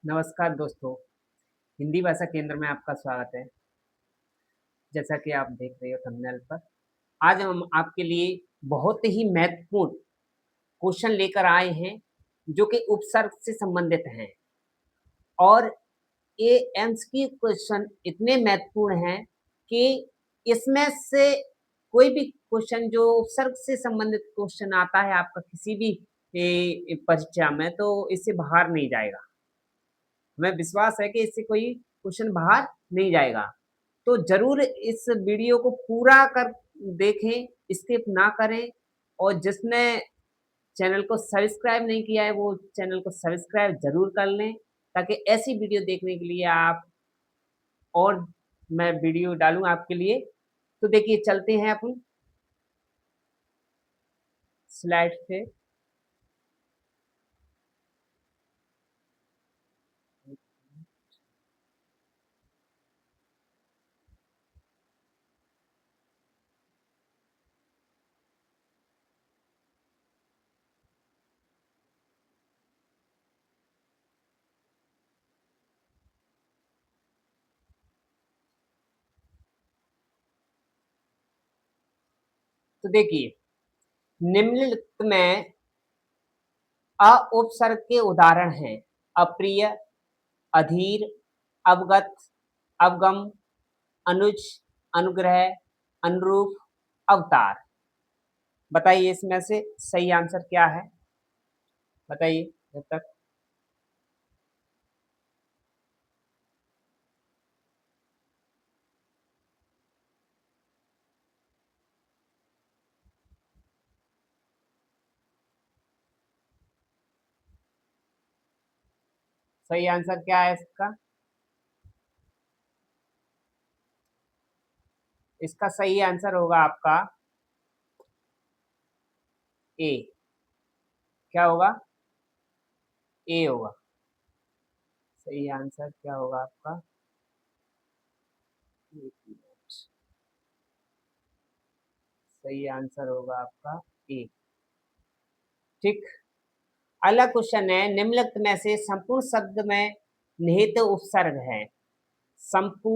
नमस्कार दोस्तों, हिंदी भाषा केंद्र में आपका स्वागत है। जैसा कि आप देख रहे हो थंबनेल पर, आज हम आपके लिए बहुत ही महत्वपूर्ण क्वेश्चन लेकर आए हैं, जो कि उपसर्ग से संबंधित हैं और ये एमसीक्यू क्वेश्चन इतने महत्वपूर्ण हैं कि इसमें से कोई भी क्वेश्चन जो उपसर्ग से संबंधित क्वेश्चन आता है आपका किसी भी परीक्षा में, तो इससे बाहर नहीं जाएगा। हमें विश्वास है कि इससे कोई क्वेश्चन बाहर नहीं जाएगा। तो ज़रूर इस वीडियो को पूरा कर देखें, स्किप ना करें और जिसने चैनल को सब्सक्राइब नहीं किया है, वो चैनल को सब्सक्राइब ज़रूर कर लें, ताकि ऐसी वीडियो देखने के लिए आप और मैं वीडियो डालूँ आपके लिए। तो देखिए चलते हैं अपन स्लाइड पे। तो देखिए, निम्नलिखित में उपसर्ग के उदाहरण हैं: अप्रिय, अधीर, अवगत, अवगम, अनुज, अनुग्रह, अनुरूप, अवतार। बताइए इसमें से सही आंसर क्या है? बताइए जब तक। सही आंसर क्या है इसका? इसका सही आंसर होगा आपका ए। क्या होगा? ए होगा। सही आंसर क्या होगा आपका? एक मिनट। सही आंसर होगा आपका ए। ठीक। अगला क्वेश्चन है, निम्नलिखित में से संपूर्ण शब्द में निहित उपसर्ग है: संपू,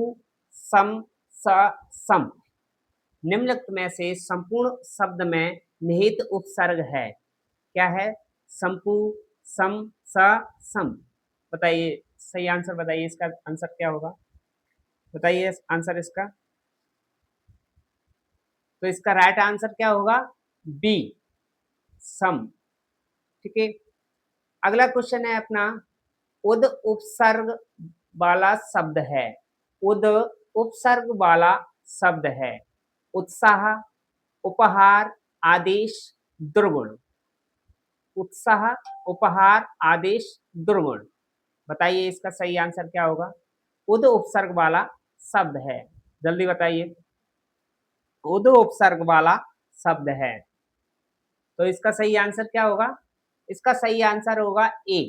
सम, स, सम। निम्नलिखित में से संपूर्ण शब्द में निहित उपसर्ग है। क्या है? संपू, सम, स, सम। बताइए सही आंसर, बताइए इसका आंसर क्या होगा? बताइए आंसर इसका। तो इसका राइट आंसर क्या होगा? बी, सम। ठीक है। अगला क्वेश्चन है अपना, उद उपसर्ग वाला शब्द है। उद उपसर्ग वाला शब्द है: उत्साह, उपहार, आदेश, दुर्गुण। उत्साह, उपहार, आदेश, दुर्गुण। बताइए इसका सही आंसर क्या होगा? उद उपसर्ग वाला शब्द है, जल्दी बताइए। उद उपसर्ग वाला शब्द है, तो इसका सही आंसर क्या होगा? इसका सही आंसर होगा ए।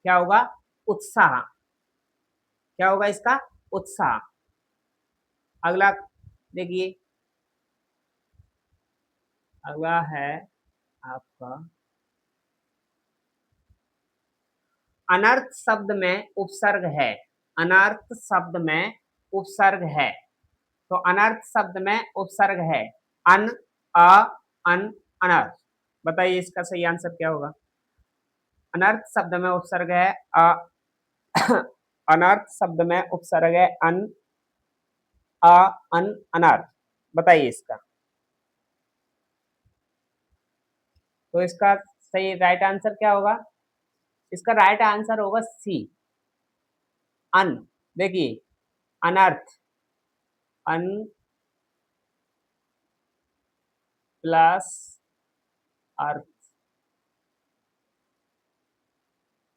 क्या होगा? उत्साह। क्या होगा इसका? उत्साह। अगला देखिए, अगला है आपका, अनर्थ शब्द में उपसर्ग है। अनर्थ शब्द में उपसर्ग है, तो अनर्थ शब्द में उपसर्ग है: अन, अ, अन, अनर्थ। बताइए इसका सही आंसर क्या होगा? अनर्थ शब्द में उपसर्ग है अ, अनर्थ शब्द में उपसर्ग है अन, अ, अन, अनर्थ। बताइए इसका। तो इसका सही राइट आंसर क्या होगा? इसका राइट आंसर होगा सी, अन। देखिए, अनर्थ, अन प्लस अर्थ,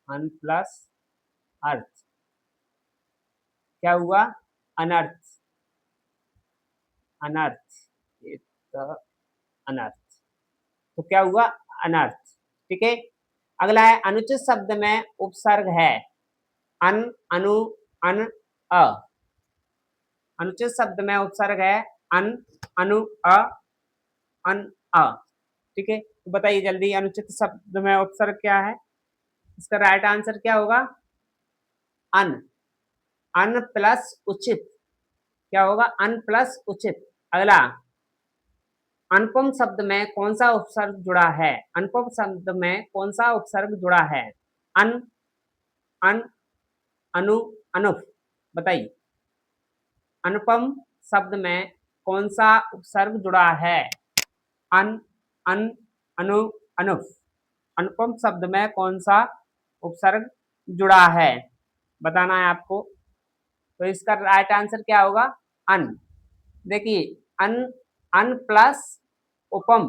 अन प्लस अर्थ। क्या हुआ? अनर्थ। अनर्थ, ये तो अनर्थ। तो क्या हुआ? अनर्थ। ठीक है। अगला है, अनुचित शब्द में उपसर्ग है: अन, अनु, अन, अ। अनुचित शब्द में उपसर्ग है अन, अनु, अ, अन, अ। ठीक है। तो बताइए जल्दी, अनुचित शब्द में उपसर्ग क्या है? इसका राइट आंसर क्या होगा? अन। अन प्लस उचित। क्या होगा? अन प्लस उचित। अगला, अनुपम शब्द में कौन सा उपसर्ग जुड़ा है? अनुपम शब्द में कौन सा उपसर्ग जुड़ा है? अन, अन, अनु, अनुप। बताइए, अनुपम शब्द में कौन सा उपसर्ग जुड़ा है? अन, अन, अनु, अनुप। अनुपम शब्द में कौन सा उपसर्ग जुड़ा है, बताना है आपको। तो इसका राइट आंसर क्या होगा? अन। देखिए, अन, अन प्लस उपम,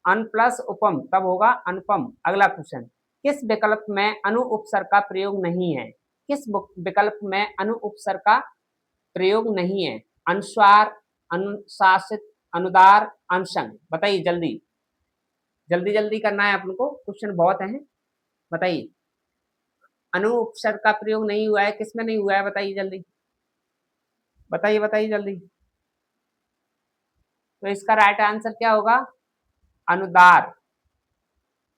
अन प्लस उपम तब होगा अनुपम। अगला क्वेश्चन, किस विकल्प में अनु उपसर्ग का प्रयोग नहीं है? किस विकल्प में अनु उपसर्ग का प्रयोग नहीं है? अनुस्वार, अनुशासित, अनुदार, अनुषंग। बताइए जल्दी, जल्दी जल्दी करना है अपन को, क्वेश्चन बहुत है। बताइए, अनु उपसर्ग का प्रयोग नहीं हुआ है, किसमें नहीं हुआ है? बताइए जल्दी, बताइए बताइए जल्दी। तो इसका राइट आंसर क्या होगा? अनुदार।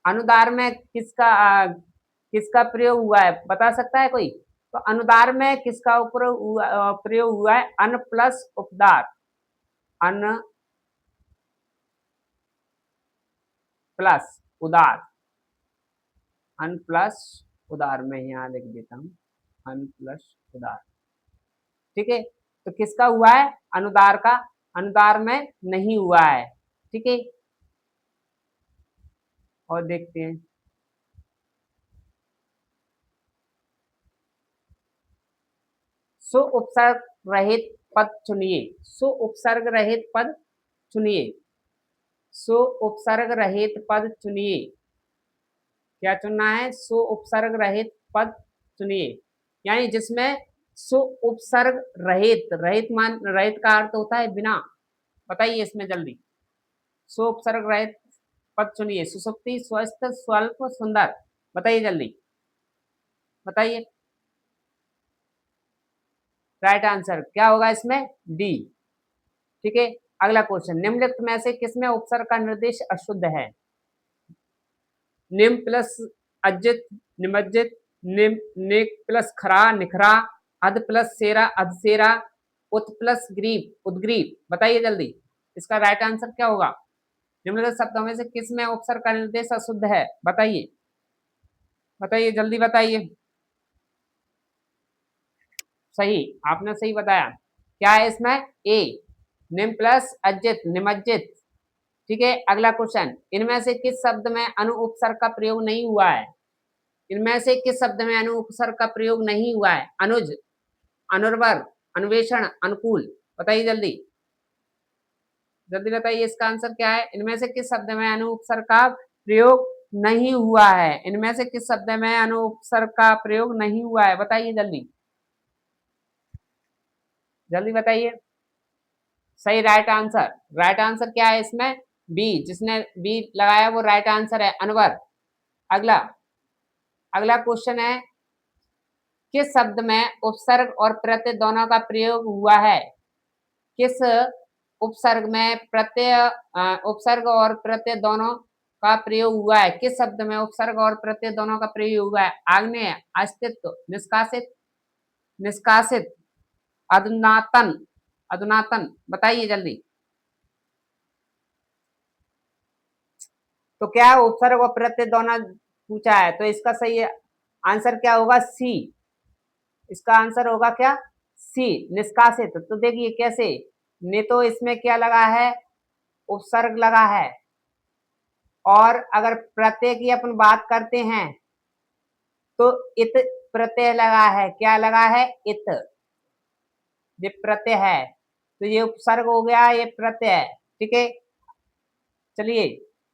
अनुदार में किसका प्रयोग हुआ है, बता सकता है कोई? तो अनुदार में किसका प्रयोग हुआ है? अन प्लस उपदार। अन प्लस उदार। अन प्लस उदार, में यहाँ लिख देता हूं, अन प्लस उदार। ठीक है, तो किसका हुआ है? अनुदार का। अनुदार में नहीं हुआ है। ठीक है, और देखते हैं। सु उपसर्ग रहित पद चुनिए। सु उपसर्ग रहित पद चुनिए। सु उपसर्ग रहित पद चुनिए। क्या चुनना है? सु उपसर्ग रहित पद चुनिए, यानी जिसमें सु उपसर्ग रहित, रहित मान, रहित का अर्थ होता है बिना। बताइए इसमें जल्दी, सु उपसर्ग रहित पद चुनिए। सुसुप्ति, स्वस्थ, स्वल्प, सुंदर। बताइए जल्दी, बताइए। राइट आंसर क्या होगा इसमें? डी। ठीक है, अगला क्वेश्चन, निम्नलिखित में से किसमें उपसर्ग का निर्देश अशुद्ध है? निम प्लस अजित, निमज्जित, निम, निक प्लस खरा, निखरा, अध प्लस सेरा, अधसेरा, उत प्लस ग्रीव, उद्ग्रीव। बताइए जल्दी, इसका राइट आंसर क्या होगा? निम्नलिखित शब्दों में से किसमें उपसर्ग का निर्देश अशुद्ध है? बताइए, बताइए जल्दी बताइए। सही, आपने सही बताया। क्या है इसमें? ए, निम प्लस अजित, निमज्जित। ठीक है, अगला क्वेश्चन, इनमें से किस शब्द में अनु उपसर्ग का प्रयोग नहीं हुआ है? इनमें से किस शब्द में अनु उपसर्ग का प्रयोग नहीं हुआ है? अनुज, अनुर्वर, अन्वेषण, अनुकूल। बताइए जल्दी, जल्दी बताइए, इसका आंसर क्या है? इनमें से किस शब्द में अनु उपसर्ग का प्रयोग नहीं हुआ है? इनमें से किस शब्द में अनु उपसर्ग का प्रयोग नहीं हुआ है? बताइए जल्दी, जल्दी बताइए। सही, राइट आंसर। राइट आंसर क्या है इसमें? बी। जिसने बी लगाया वो राइट आंसर है, अनवर। अगला, अगला क्वेश्चन है, किस शब्द में उपसर्ग और प्रत्यय दोनों का प्रयोग हुआ है? किस उपसर्ग में उपसर्ग और प्रत्यय दोनों का प्रयोग हुआ है? किस शब्द में उपसर्ग और प्रत्यय दोनों का प्रयोग हुआ है? आग्नेय, अस्तित्व, निष्कासित, निष्कासित, अधुनातन, अधुनातन। बताइए जल्दी। तो क्या है? उपसर्ग और प्रत्यय दोनों पूछा है, तो इसका सही आंसर क्या होगा? सी। इसका आंसर होगा क्या? सी, निष्कासित। तो देखिए कैसे, ने तो इसमें क्या लगा है? उपसर्ग लगा है, और अगर प्रत्यय की अपन बात करते हैं तो इत प्रत्यय लगा है। क्या लगा है? इत। ये प्रत्यय है, तो ये उपसर्ग हो गया, ये प्रत्यय है। ठीक है, चलिए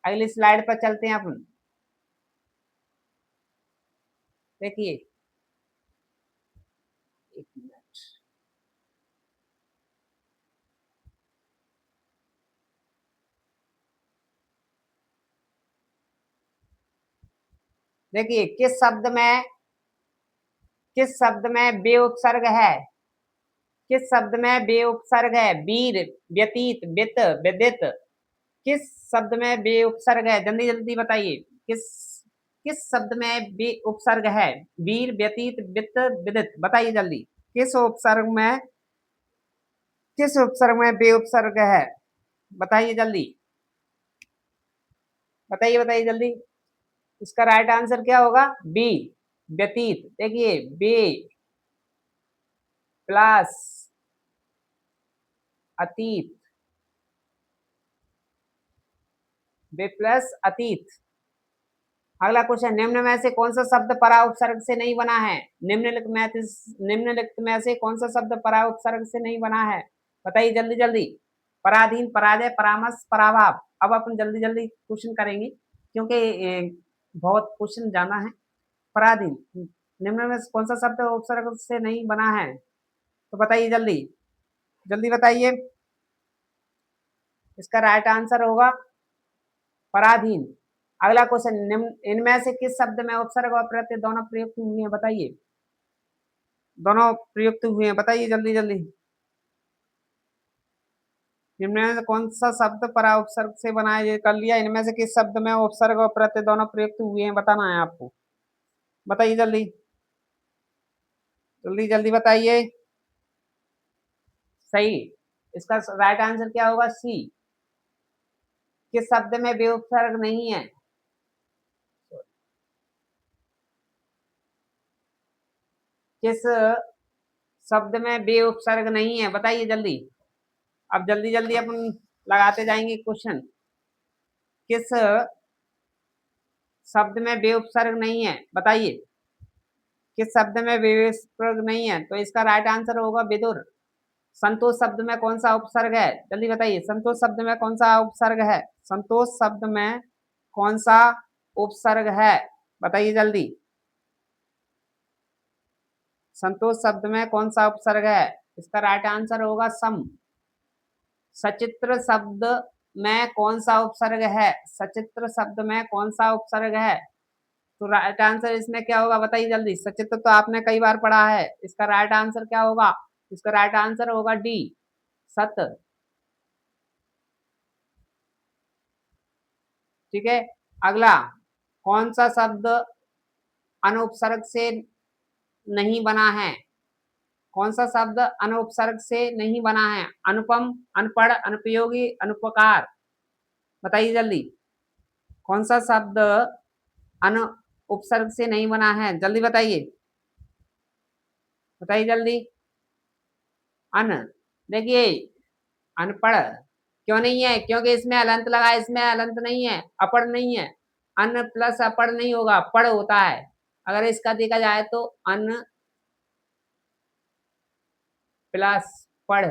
अगली स्लाइड पर चलते हैं अपन। देखिए, एक मिनट। देखिए, किस शब्द में बे उपसर्ग है? किस शब्द में बे उपसर्ग है? वीर, व्यतीत, वित, विदित। किस शब्द में बे उपसर्ग है? जल्दी जल्दी बताइए, किस किस शब्द में बे उपसर्ग है? वीर, व्यतीत, वित्त, विदित। बताइए जल्दी। किस उपसर्ग में बे उपसर्ग है? बताइए जल्दी। बताइए बताइए जल्दी। इसका राइट आंसर क्या होगा? बी, व्यतीत। देखिए, बे प्लस अतीत, बे प्लस अतीत। अगला क्वेश्चन, निम्न में से कौन सा शब्द परा उपसर्ग से नहीं बना है? निम्नलिखित में से कौन सा शब्द परा उपसर्ग से नहीं बना है? बताइए जल्दी जल्दी। पराधीन, पराजय, परामर्श, पराभाव। अब अपन जल्दी जल्दी क्वेश्चन करेंगे क्योंकि बहुत क्वेश्चन जाना है। पराधीन, निम्न में से कौन सा शब्द उपसर्ग से नहीं बना है? तो बताइए जल्दी जल्दी बताइए। इसका राइट आंसर होगा पराधीन। अगला क्वेश्चन, इनमें से किस शब्द में उपसर्ग और प्रत्यय दोनों प्रयुक्त हुए हैं? बताइए। दोनों प्रयुक्त हुए हैं, बताइए जल्दी जल्दी। इनमें से कौन सा शब्द परा उपसर्ग से बनाया, ये कर लिया। इनमें से किस शब्द में उपसर्ग और प्रत्यय दोनों प्रयुक्त हुए हैं, बताना है आपको। बताइए जल्दी जल्दी जल्दी बताइए। सही। इसका राइट आंसर क्या होगा? सी। किस शब्द में बे उपसर्ग नहीं है? किस शब्द में बे उपसर्ग नहीं है? बताइए जल्दी। अब जल्दी जल्दी अपन लगाते जाएंगे क्वेश्चन। किस शब्द में बे उपसर्ग नहीं है? बताइए। किस शब्द में बे उपसर्ग नहीं है? तो इसका राइट आंसर होगा विदुर। संतोष शब्द में कौन सा उपसर्ग है? जल्दी बताइए। संतोष शब्द में कौन सा उपसर्ग है? संतोष शब्द में कौन सा उपसर्ग है? बताइए जल्दी। संतोष शब्द में कौन सा उपसर्ग है? इसका राइट आंसर होगा सम। सचित्र शब्द में कौन सा उपसर्ग है? सचित्र शब्द में कौन सा उपसर्ग है? तो राइट आंसर इसमें क्या होगा? बताइए जल्दी। सचित्र तो आपने कई बार पढ़ा है। इसका राइट आंसर क्या होगा? इसका राइट आंसर होगा डी, सत। ठीक है। अगला, कौन सा शब्द अनुपसर्ग से नहीं बना है? कौन सा शब्द अनुपसर्ग से नहीं बना है? अनुपम, अनपढ़, अनुपयोगी, अनुपकार। बताइए जल्दी। कौन सा शब्द अनु उपसर्ग से नहीं बना है? जल्दी बताइए। बताइए जल्दी। अन, देखिए, अनपढ़ क्यों नहीं है? क्योंकि इसमें अलंत लगा है। इसमें अलंत नहीं है, अपढ़ नहीं है। अन प्लस अपढ़ नहीं होगा, पढ़ होता है। अगर इसका देखा जाए तो अन प्लस पढ़।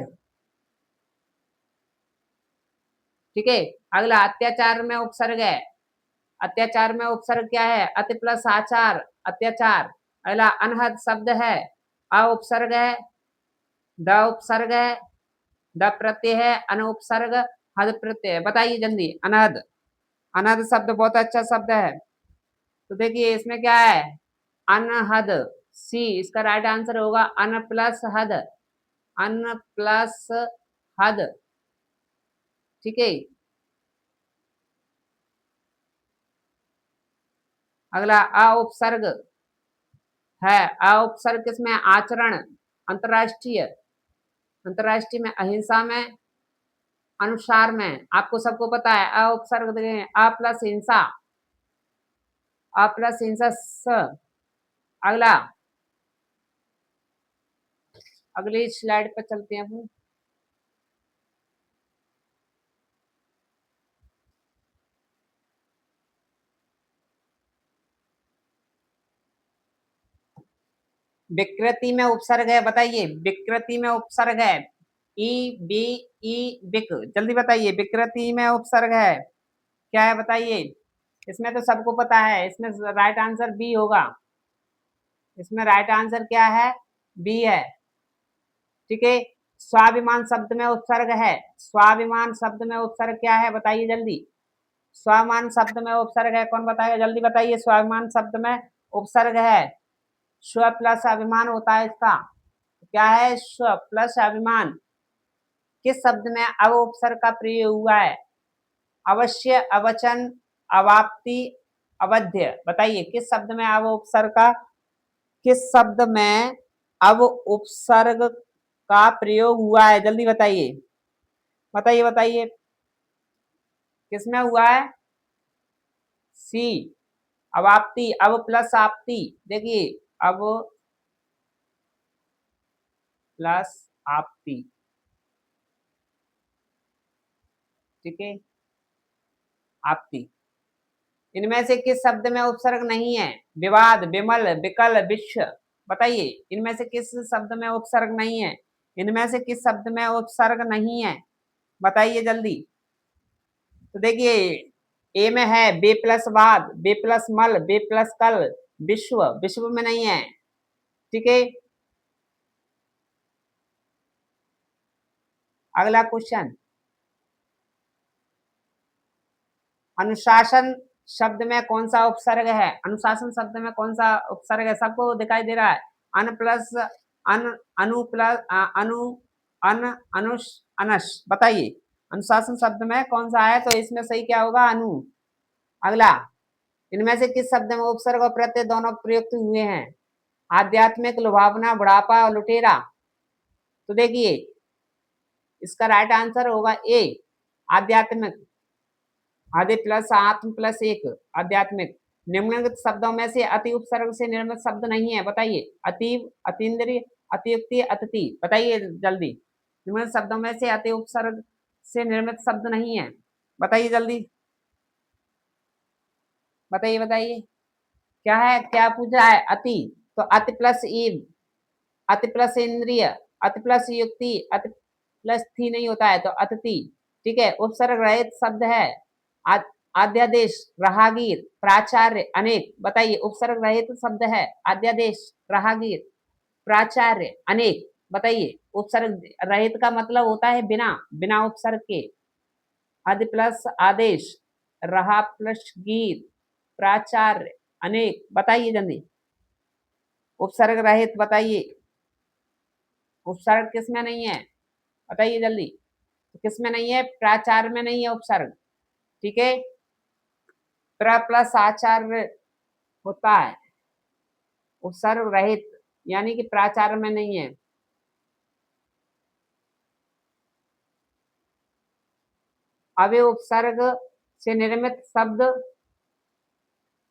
ठीक है। अगला, अत्याचार में उपसर्ग है। अत्याचार में उपसर्ग क्या है? अति प्लस आचार, अत्याचार। अगला, अनहद शब्द है। अ उपसर्ग है, द उपसर्ग है, द प्रत्यय है, अन उपसर्ग, हद प्रत्यय है। बताइए जल्दी। अनहद, अनहद शब्द बहुत अच्छा शब्द है। तो देखिए इसमें क्या है? अनहद, सी। इसका राइट आंसर होगा अन प्लस हद, अन प्लस हद। ठीक है। अगला, अ उपसर्ग है। अ उपसर्ग किसमें? आचरण, अंतरराष्ट्रीय। अंतरराष्ट्रीय में, अहिंसा में, अनुसार में। आपको सबको पता है अ उपसर्ग देखें, अ प्लस हिंसा, अ प्लस हिंसा स। अगला, अगली स्लाइड पर चलते हैं हम। विकृति में उपसर्ग है। बताइए, विकृति में उपसर्ग है। ई बी ई विक। जल्दी बताइए। विकृति में उपसर्ग है, क्या है? बताइए। इसमें तो सबको पता है। इसमें राइट आंसर बी होगा। इसमें राइट आंसर क्या है? बी है। ठीक है। स्वाभिमान शब्द में उपसर्ग है। स्वाभिमान शब्द में उपसर्ग क्या है? बताइए जल्दी। स्वाभिमान शब्द में उपसर्ग है, कौन बताएगा? जल्दी बताइए। स्वाभिमान शब्द में उपसर्ग है। स्व प्लस अभिमान होता है इसका। क्या है? स्व प्लस अभिमान। किस शब्द में अव उपसर्ग का प्रयोग हुआ है? अवश्य, अवचन, अवाप्ति, अवध्य, बताइए किस शब्द में अव उपसर्ग का, किस शब्द में अव उपसर्ग का प्रयोग हुआ है, जल्दी बताइए, बताइए बताइए किसमें हुआ है? सी, अवाप्ति, अब प्लस आपती, देखिए अब प्लस आपती, ठीक है, आपती। इनमें से किस शब्द में उपसर्ग नहीं है? विवाद, विमल, विकल, विश्व, बताइए इनमें से किस शब्द में उपसर्ग नहीं है? इनमें से किस शब्द में उपसर्ग नहीं है, बताइए जल्दी। तो देखिए ए में है बे प्लस वाद, बे प्लस मल, बे प्लस कल, विश्व, विश्व में नहीं है, ठीक है। अगला क्वेश्चन, अनुशासन शब्द में कौन सा उपसर्ग है? अनुशासन शब्द में कौन सा उपसर्ग है? सबको दिखाई दे रहा है, अन प्लस अन, अनु प्लस अनु, अन, अनुष, अनश, बताइए अनुशासन शब्द में कौन सा है? तो इसमें सही क्या होगा? अनु। अगला, इनमें से किस शब्द में उपसर्ग और प्रत्यय दोनों प्रयुक्त हुए हैं? आध्यात्मिक, लुभावना, बुढ़ापा और लुटेरा। तो देखिए इसका राइट आंसर होगा ए, आध्यात्मिक, आदि प्लस आत्म प्लस एक, आध्यात्मिक। निम्नलिखित शब्दों में से अति उपसर्ग से निर्मित शब्द नहीं है, बताइए। अतीव, अतीन्द्रिय, अतियुक्ति, अतिथि, बताइए जल्दी। निम्नलिखित शब्दों में से अति उपसर्ग से निर्मित शब्द नहीं है, बताइए जल्दी, बताइए बताइए क्या है, क्या पूछा है? अति, तो अति प्लस ईव, अति प्लस इंद्रिय, अति प्लस युक्ति, अति प्लस थी नहीं होता है तो अतिथि, ठीक है। उपसर्ग रहित शब्द है आद्यादेश, राहगीर, प्राचार्य, अनेक, बताइए उपसर्ग रहित शब्द है आद्यादेश, राहगीर, प्राचार्य, अनेक, बताइए उपसर्ग रहित का मतलब होता है बिना, बिना उपसर्ग के। आदि प्लस आदेश, रहा प्लस गीर, प्राचार्य, अनेक, बताइए जल्दी उपसर्ग रहित, बताइए उपसर्ग किसमें नहीं है, बताइए जल्दी, तो किसमें नहीं है? प्राचार्य में नहीं है उपसर्ग, ठीक है। प्र प्लस आचार्य होता है उपसर्ग रहित, यानी कि प्राचार्य में नहीं है। अव्यय उपसर्ग से निर्मित शब्द,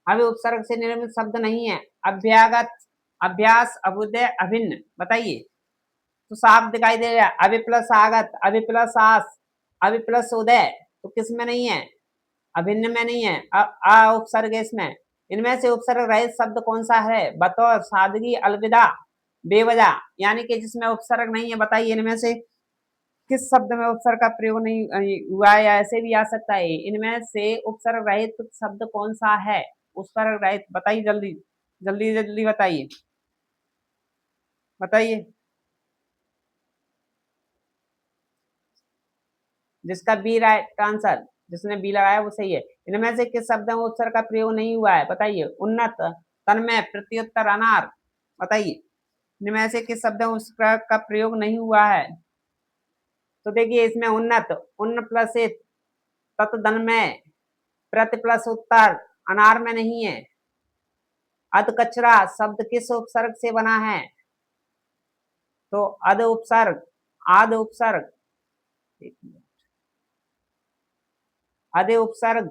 अव्यय उपसर्ग से निर्मित शब्द नहीं है। अभ्यागत, अभ्यास, अभ्युदय, अभिन्न, बताइए। तो साफ दिखाई दे रहा है, अभि प्लस आगत, अभि प्लस आस, अभि प्लस उदय, तो किस में नहीं है? अभिन्न में नहीं है। अ उपसर्ग इसमें। इनमें से उपसर्ग रहित शब्द कौन सा है? बतौर, सादगी, अलविदा, बेवजह, यानी कि जिसमें उपसर्ग नहीं है, बताइए इनमें से किस शब्द में उपसर्ग का प्रयोग नहीं हुआ है, या ऐसे भी आ सकता है। इनमें से उपसर्ग रहित शब्द कौन सा है? उपसर्ग रहित, बताइए जल्दी, जल्दी जल्दी बताइए, बताइए। जिसका बी राइट आंसर, जिसने बी लगाया वो सही है। इनमें से किस शब्द में उपसर्ग का प्रयोग नहीं हुआ है, बताइए। उन्नत, तन्मय, प्रत्युत्तर, अनार, बताइए इनमें से किस शब्द में उपसर्ग का प्रयोग नहीं हुआ है? तो देखिए इसमें उन्नत, उन्न प्लस इत, तत्तन्मय, प्रति प्लस उत्तर, अनार में नहीं है। अध कचरा शब्द किस उपसर्ग से बना है? तो अध उपसर्ग, आद उपसर्ग, आदि उपसर्ग,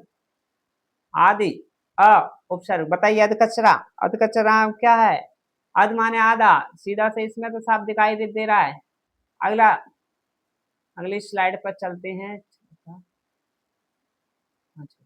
आदि अ उपसर्ग, बताइए। अध कचरा, अध कचरा क्या है? अध माने आधा, सीधा से इसमें तो साफ दिखाई दे रहा है। अगला, अगली स्लाइड पर चलते हैं। अच्छा,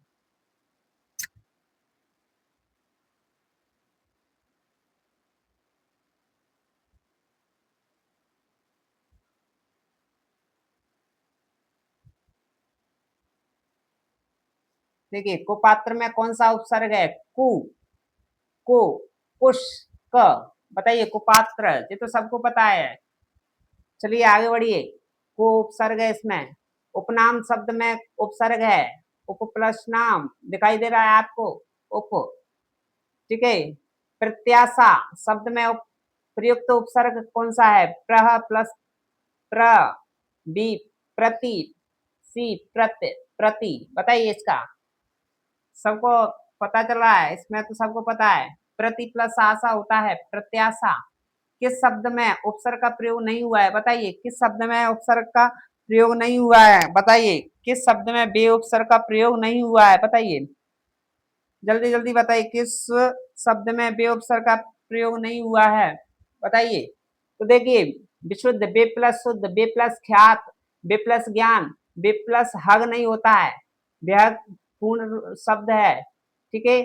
देखिए कुपात्र में कौन सा उपसर्ग है? कु, को, कुश, क, बताइए कुपात्र, ये तो सबको पता है। चलिए आगे बढ़िए। को उपसर्ग है इसमें। उपनाम शब्द में उपसर्ग है, उप प्लस नाम, दिखाई दे रहा है आपको, उप, ठीक है। प्रत्याशा शब्द में प्रयुक्त उपसर्ग कौन सा है? प्रह प्लस प्र, बी, प्रति, सी, प्रत्य, प्रति, बताइए इसका, सबको पता चल रहा है, इसमें तो सबको पता है। प्रति प्लस आशा होता है प्रत्याशा। किस शब्द में उपसर्ग का प्रयोग नहीं हुआ है बताइए, किस शब्द में उपसर्ग का प्रयोग नहीं हुआ है बताइए, किस शब्द में बे उपसर्ग का प्रयोग नहीं हुआ है बताइए, जल्दी जल्दी बताइए, किस शब्द में बे उपसर्ग का प्रयोग नहीं हुआ है बताइए। तो देखिए, विशुद्ध, बे प्लस शुद्ध, बे प्लस ख्यात, बे प्लस ज्ञान, बे प्लस हग नहीं होता है, बेहद पूर्ण शब्द है। ठीक है,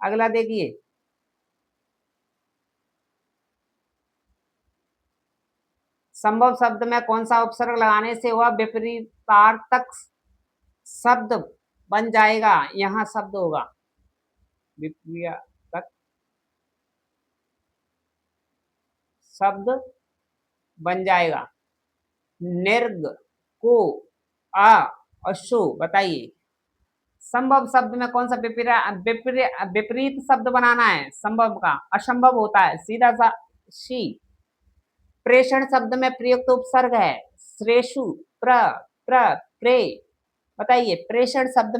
अगला देखिए, संभव शब्द में कौन सा उपसर्ग लगाने से वह विपरीतार्थक शब्द बन जाएगा, यहाँ शब्द होगा विपरीतार्थक शब्द बन जाएगा। निर्ग को आ अशु बताइए, संभव शब्द में कौन सा विपरीत शब्द बनाना है, संभव का असंभव होता है, सीधा सा शी। प्रेषण शब्द में प्रयुक्त उपसर्ग है श्रेषु, प्र, प्र, प्रे बताइए, प्रेषण शब्द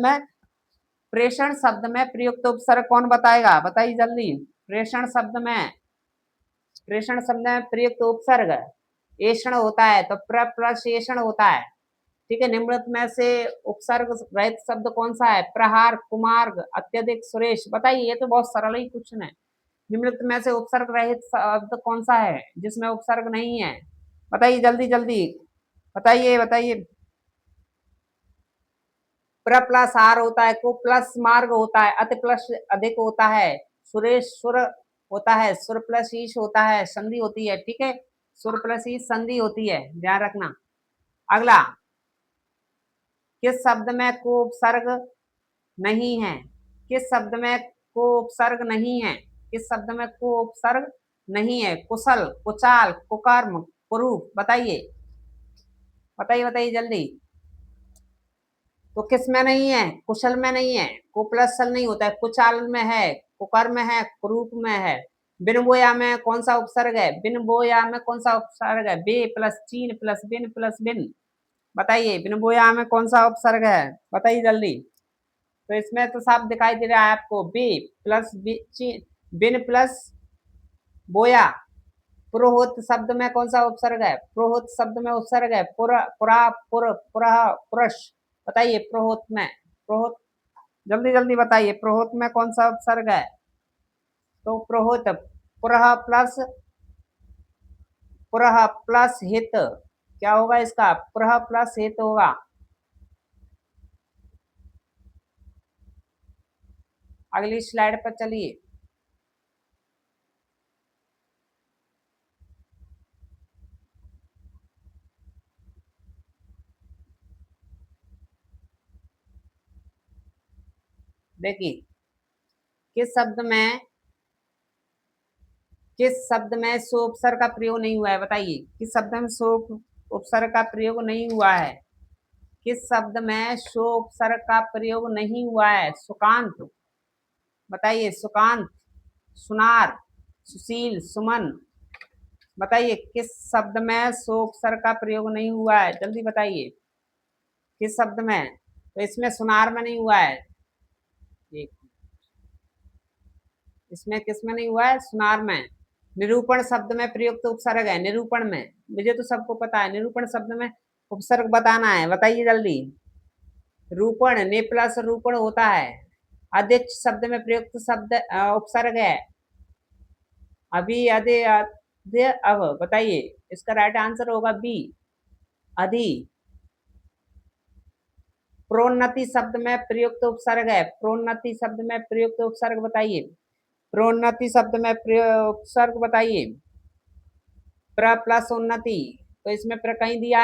में प्रयुक्त उपसर्ग कौन बताएगा बताइए जल्दी। प्रेषण शब्द में प्रयुक्त उपसर्ग ऐषण होता है, तो प्र प्लस ऐषण होता है। ठीक है, निम्नलिखित में से उपसर्ग रहित शब्द कौन सा है, प्रहार, कुमार्ग, अत्यधिक, सुरेश बताइए, ये तो बहुत सरल ही क्वेश्चन है। निम्नलिखित में से उपसर्ग रहित शब्द कौन सा है जिसमें उपसर्ग नहीं है बताइए, जल्दी जल्दी बताइए बताइए। प्र प्लस आर होता है, को प्लस मार्ग होता है, अति प्लस अधिक होता है, सुरेश सुर होता है, सुर प्लस ईश होता है, संधि होती है। ठीक है, सुर प्लस ईश संधि होती है, ध्यान रखना। अगला, किस शब्द में को उपसर्ग नहीं है, किस शब्द में को उपसर्ग नहीं है, किस शब्द में को उपसर्ग नहीं है, कुशल, कुचाल, कुकर्म, कुरूप बताइए बताइए बताइए जल्दी। तो किस में नहीं है, कुशल में नहीं है, को प्लस सल नहीं होता है, कुचाल में है, कुकर्म में है, कुरूप में है। बिन बोया में कौन सा उपसर्ग है, बिन बोया में कौन सा उपसर्ग है, बे प्लस चीन प्लस बिन प्लस बिन बताइए, बिन बोया में कौन सा उपसर्ग है बताइए जल्दी। तो इसमें तो साफ दिखाई दे रहा है आपको, बी प्लस बिन प्लस बोया। पुरोहित शब्द में कौन सा उपसर्ग है, पुरोहित शब्द में उपसर्ग है पुरा, पुरा, पुर, पुरह, पुरुष बताइए, पुरोहित में, पुरोहित जल्दी जल्दी बताइए, पुरोहित में कौन सा उपसर्ग है। तो पुरोहित, पुरह प्लस हित, क्या होगा इसका, पुरह प्लस हित होगा। अगली स्लाइड पर चलिए, देखिए, किस शब्द में, किस शब्द में सो उपसर्ग का प्रयोग नहीं हुआ है बताइए, किस शब्द में सो उपसर्ग का प्रयोग नहीं हुआ है, किस शब्द में सो उपसर्ग का प्रयोग नहीं हुआ है। सुकांत बताइए, सुकांत, सुनार, सुशील, सुमन बताइए, किस शब्द में सो उपसर्ग का प्रयोग नहीं हुआ है, जल्दी बताइए किस शब्द में। तो इसमें सुनार में नहीं हुआ है, एक इसमें किस में नहीं हुआ है, सुनार में। निरूपण शब्द में प्रयुक्त उपसर्ग है, निरूपण में, मुझे तो सबको पता है, निरूपण शब्द में उपसर्ग बताना है बताइए जल्दी। रूपण, ने प्लस रूपण होता है। अध्यक्ष शब्द में प्रयुक्त शब्द उपसर्ग है, अभी, अधे, अध्य, अब बताइए, इसका राइट आंसर होगा बी, अधि। प्रोन्नति शब्द में प्रयुक्त उपसर्ग है, प्रोन्नति शब्द में प्रयुक्त उपसर्ग बताइए, प्रोन्नति शब्द में उपसर्ग बताइए। प्र प्लस उन्नति, तो इसमें प्र कहीं दिया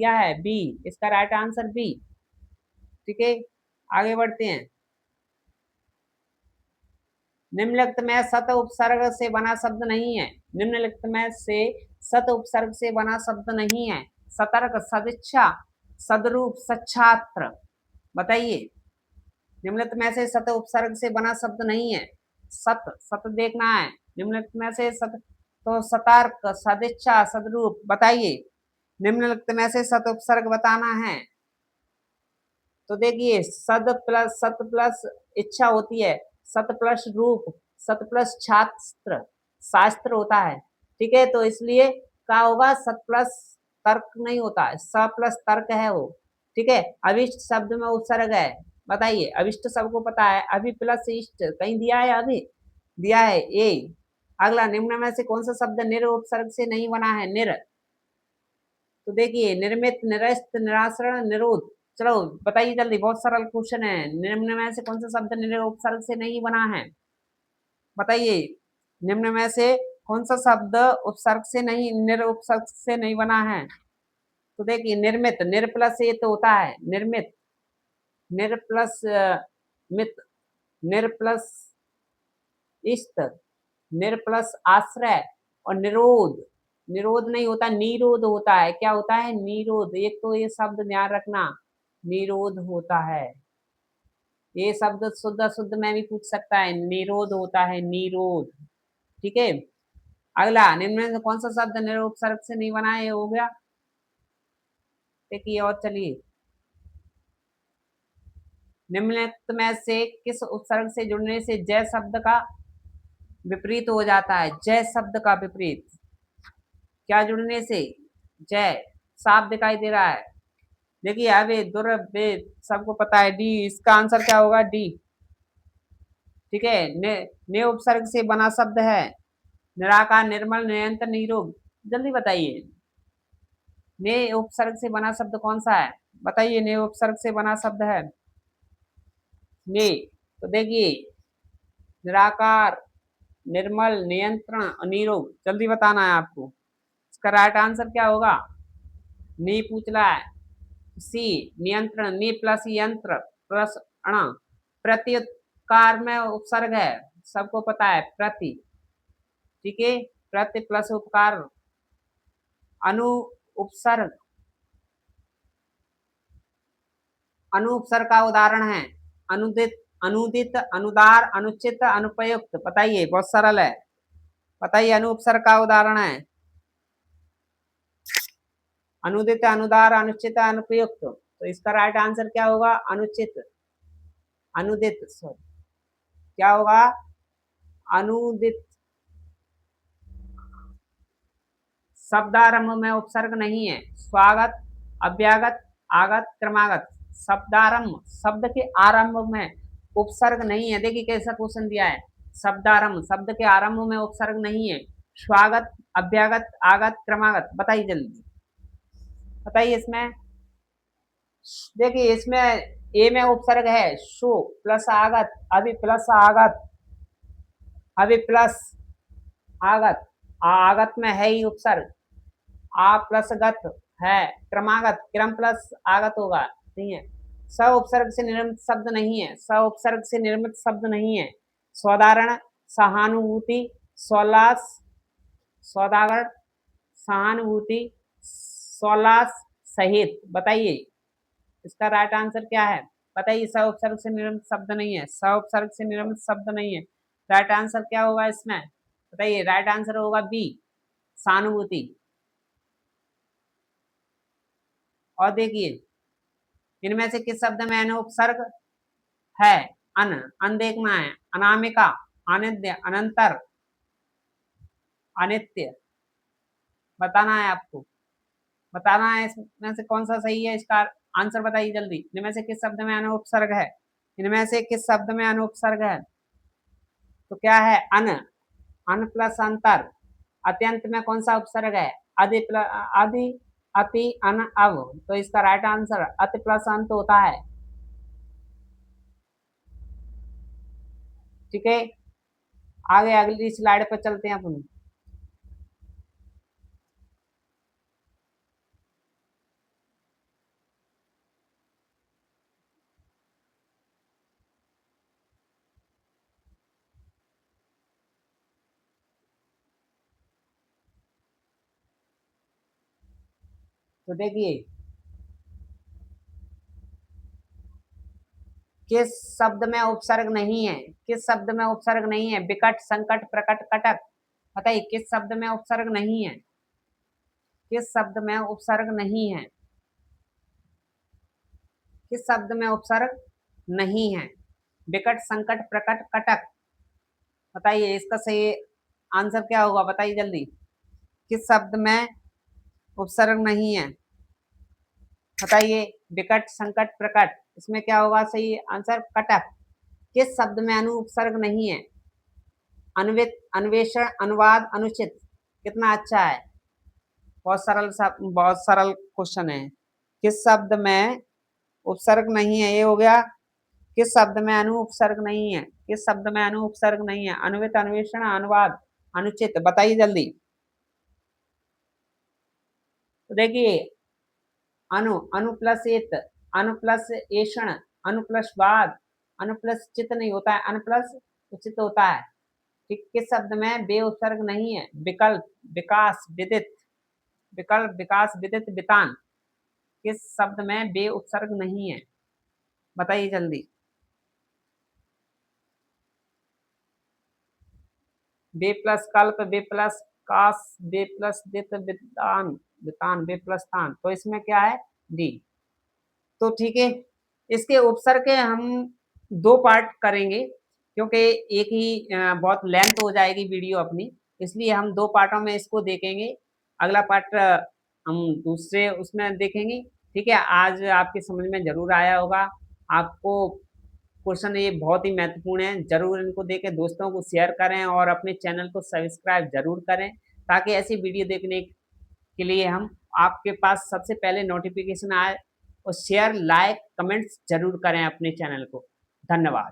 है बी, इसका राइट आंसर बी। ठीक है, आगे बढ़ते हैं। निम्नलिखित में सत उपसर्ग से बना शब्द नहीं है, निम्नलिखित में से सत उपसर्ग से बना शब्द नहीं है। सतर्क, सदिच्छा, सदरूप, सच्छात्र बताइए, निम्नलिखित में से सत उपसर्ग से बना शब्द नहीं है। सत, सत देखना है, निम्नलिखित में से सत, तो सतर्क, सदिच्छा, सदरूप बताइए, निम्नलिखित में से सत उपसर्ग बताना है। तो देखिए, सत प्लस इच्छा होती है, सत प्लस रूप, सत प्लस छात्र, शास्त्र होता है। ठीक है, तो इसलिए क्या होगा, सत प्लस तर्क नहीं होता है, स प्लस तर्क है वो। ठीक है, अविष्ट शब्द में उपसर्ग है। बताइए, अविष्ट सबको पता है, अभी प्लस इष्ट कहीं दिया है, अभी दिया है ए। अगला, निम्न में से कौन सा शब्द निर उपसर्ग से नहीं बना है? निर, तो देखिए, निर्मित, निरस्त, निराश्रण, निरोध। चलो बताइए जल्दी, बहुत सरल क्वेश्चन है। निम्न में से कौन सा शब्द निर उपसर्ग से नहीं बना है? बताइए, निम्न में से कौन सा शब्द उपसर्ग से नहीं, निर उपसर्ग से नहीं बना है? तो देखिए, निर्मित, निर प्लस ये तो होता है निर्मित, निर प्लस मित, निर प्लस इष्ट, निर प्लस आश्रय, और निरोध। निरोध नहीं होता, निरोध होता है। क्या होता है? निरोध। एक तो ये शब्द ध्यान रखना, निरोध होता है। ये शब्द शुद्ध शुद्ध में भी पूछ सकता है, निरोध होता है, निरोध। ठीक है, अगला, निम्न में से कौन सा शब्द निरुपसर्ग से नहीं बना है? ये हो गया। देखिए, और चलिए, निम्नलिखित में से किस उपसर्ग से जुड़ने से जय शब्द का विपरीत हो जाता है? जय शब्द का विपरीत, क्या जुड़ने से? जय, साफ दिखाई दे रहा है। देखिए, अवे दुर्वे सबको पता है, डी, इसका आंसर क्या होगा? डी। ठीक है, ने उपसर्ग से बना शब्द है, निराकार, निर्मल, निरंतर, निरोग। जल्दी बताइए, ने उपसर्ग से बना शब्द कौन सा है? बताइए, ने उपसर्ग से बना शब्द है ने। तो देखिए, निराकार, निर्मल, नियंत्रण और निरोग। जल्दी बताना है आपको, इसका राइट आंसर क्या होगा? नी पूछ रहा है। सी, नियंत्रण, नी प्लस यंत्र प्लस अण, प्रत्युत्कार में उपसर्ग है, सबको पता है, प्रति। ठीक है, प्रति प्लस उपकार, अनु उपसर्ग, अनु उपसर्ग का उदाहरण है अनुदित, अनुदित, अनुदार, अनुचित, अनुपयुक्त। बताइए, बहुत सरल है, बताइए, अनु उपसर्ग का उदाहरण है अनुदित, अनुदार, अनुचित, अनुपयुक्त। तो इसका राइट आंसर क्या होगा? अनुचित, अनुदित, सॉरी, क्या होगा? अनुदित। शब्दारंभ में उपसर्ग नहीं है, स्वागत, अभ्यागत, आगत, क्रमागत। शब्दारंभ, शब्द के आरंभ में उपसर्ग नहीं है। देखिए कैसा क्वेश्चन दिया है, शब्दारंभ, शब्द के आरंभ में उपसर्ग नहीं है। स्वागत, अभ्यागत, आगत, क्रमागत। बताइए जल्दी, बताइए इसमें। देखिए, इसमें ए में उपसर्ग है, शो प्लस आगत, अभी प्लस आगत, अभी प्लस आगत, आगत में है ही उपसर्ग, आ प्लस गत है, क्रमागत, क्रम प्लस आगत होगा, नहीं है। स उपसर्ग से निर्मित शब्द नहीं है, स उपसर्ग से निर्मित शब्द नहीं है। सौदारण, सहानुभूति, सौलास, सौदागर, सहानुभूति, सौलास, सहित। बताइए, इसका राइट आंसर क्या है? बताइए, स उपसर्ग से निर्मित शब्द नहीं है, स उपसर्ग से निर्मित शब्द नहीं है। राइट आंसर क्या होगा इसमें? बताइए, राइट आंसर होगा बी, सहानुभूति। और देखिए, इनमें से किस शब्द में अनुपसर्ग है? अन, अन देखना है, अनामिका, अनित्य, अनंतर, अनित्य। बताना है आपको, बताना है इसमें से कौन सा सही है, इसका आंसर बताइए जल्दी। इनमें से किस शब्द में अनुपसर्ग है? इनमें से किस शब्द में अनुपसर्ग है? तो क्या है? अन, अन प्लस अंतर। अत्यंत में कौन सा उपसर्ग है? अधि प्लस, अधि, अति, अन, अव। तो इसका राइट आंसर अति प्लस अंत होता है। ठीक है, आगे अगली स्लाइड पर चलते हैं अपन। तो देखिए, किस शब्द में उपसर्ग नहीं है? किस शब्द में उपसर्ग नहीं है? विकट, संकट, प्रकट, कटक। बताइए, किस शब्द में उपसर्ग नहीं है? किस शब्द में उपसर्ग नहीं है? किस शब्द में उपसर्ग नहीं है? विकट, संकट, प्रकट, कटक। बताइए इसका सही आंसर क्या होगा, बताइए जल्दी। किस शब्द में उपसर्ग नहीं है? बताइए, विकट, संकट, प्रकट, इसमें क्या होगा सही आंसर? कटक। किस शब्द में अनु उपसर्ग नहीं है? अन्वित, अन्वेषण, अनुवाद, अनुचित। कितना अच्छा है, बहुत सरल क्वेश्चन है। किस शब्द में उपसर्ग नहीं है, ये हो गया। किस शब्द में अनु उपसर्ग नहीं है? किस शब्द में अनु उपसर्ग नहीं है? अन्वित, अन्वेषण, अनुवाद, अनुचित। बताइए जल्दी। तो देखिए, अनु, अनु प्लस एत, अनु प्लस एषण, अनु प्लस वाद, अनु प्लस चित नहीं होता है, अनु प्लस उचित होता है। ठीक, किस शब्द में बे उपसर्ग नहीं है? विकल्प, विकास, विदित। विकल्प, विकास, विदित, वितान। किस शब्द में बे उपसर्ग नहीं है? बताइए जल्दी। बे प्लस कल्प, बे प्लस कास, बे प्लस दित, वितान, वितान, बे प्लस तान। तो इसमें क्या है? डी। तो ठीक है, इसके उपसर्ग के हम दो पार्ट करेंगे, क्योंकि एक ही बहुत लेंथ हो जाएगी वीडियो अपनी, इसलिए हम दो पार्टों में इसको देखेंगे। अगला पार्ट हम दूसरे उसमें देखेंगे। ठीक है, आज आपकी समझ में जरूर आया होगा। आपको क्वेश्चन ये बहुत ही महत्वपूर्ण है, जरूर इनको देके दोस्तों को शेयर करें और अपने चैनल को सब्सक्राइब जरूर करें, ताकि ऐसी वीडियो देखने के लिए हम आपके पास सबसे पहले नोटिफिकेशन आए। और शेयर, लाइक, कमेंट्स जरूर करें अपने चैनल को। धन्यवाद।